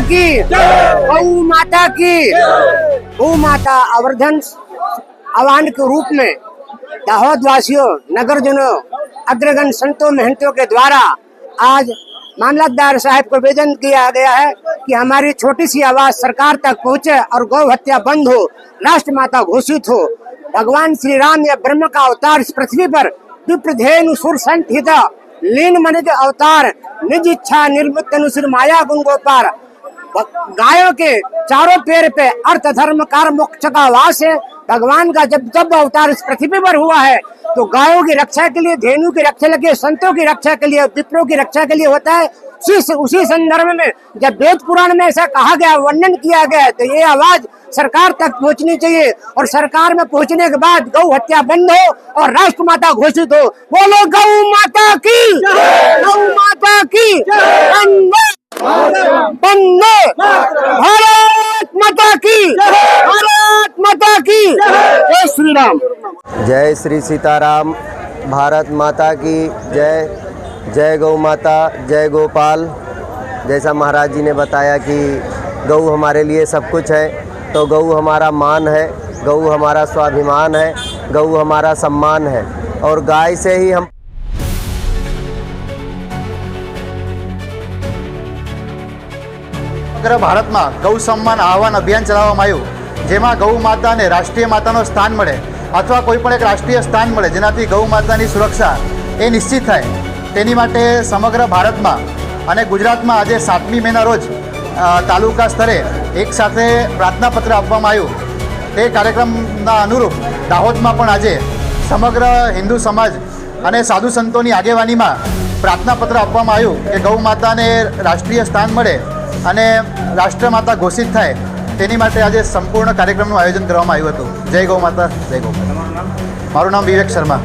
की, गौ माता की। गौ माता आवर्धन आह्वान के रूप में दाहोद वासियों, नगरजनों, अग्रगण संतों महंतों के द्वारा आज मामलतदार साहब को निवेदन किया गया है कि हमारी छोटी सी आवाज सरकार तक पहुंचे और गौ हत्या बंद हो, राष्ट्र माता घोषित हो। भगवान श्री राम या ब्रह्म का अवतार इस पृथ्वी पर विप्रधेनु सुर संत हित लीन मन के अवतार, निज इच्छा निर्मित अनुसुर माया गुण गोपार। गायों के चारों पैर पे अर्थ धर्म कार मोक्ष का वास है। भगवान का जब अवतार इस पृथ्वी पर हुआ है तो गायों की रक्षा के लिए, धेनु की रक्षा के लिए, संतों की रक्षा के लिए, विप्रों की रक्षा के लिए होता है। उसी संदर्भ में जब वेद पुराण में ऐसा कहा गया, वर्णन किया गया, तो ये आवाज सरकार तक पहुंचनी चाहिए और सरकार में पहुंचने के बाद गौ हत्या बंद हो और राष्ट्र माता घोषित हो। बोलो गौ माता की, गौ माता की, वंदे भारत माता की, भारत माता की। जय श्री राम। जय श्री सीताराम। भारत माता की जय। जय गौ माता, जय गोपाल। जैसा महाराज जी ने बताया कि गौ हमारे लिए सब कुछ है, तो गौ हमारा मान है, गौ हमारा स्वाभिमान है, गौ हमारा सम्मान है और गाय से ही हम સમગ્ર ભારતમાં ગૌ સન્માન આહવાન અભિયાન ચલાવવામાં આવ્યું, જેમાં ગૌ માતાને રાષ્ટ્રીય માતાનો સ્થાન મળે અથવા કોઈ પણ એક રાષ્ટ્રીય સ્થાન મળે જેનાથી ગૌ માતાની સુરક્ષા એ નિશ્ચિત થાય, તેની માટે સમગ્ર ભારતમાં અને ગુજરાતમાં આજે 7મી મેના રોજ તાલુકા સ્તરે એક સાથે પ્રાર્થનાપત્ર આપવામાં આવ્યું। તે કાર્યક્રમના અનુરૂપ દાહોદમાં પણ આજે સમગ્ર હિન્દુ સમાજ અને સાધુ સંતોની આગેવાનીમાં પ્રાર્થનાપત્ર આપવામાં આવ્યું કે ગૌ માતાને રાષ્ટ્રીય સ્થાન મળે અને રાષ્ટ્રમાતા ઘોષિત થાય, તેની માટે આજે સંપૂર્ણ કાર્યક્રમનું આયોજન કરવામાં આવ્યું હતું। જય ગૌ માતા, જય ગૌ માતા। મારું નામ વિવેક શર્મા।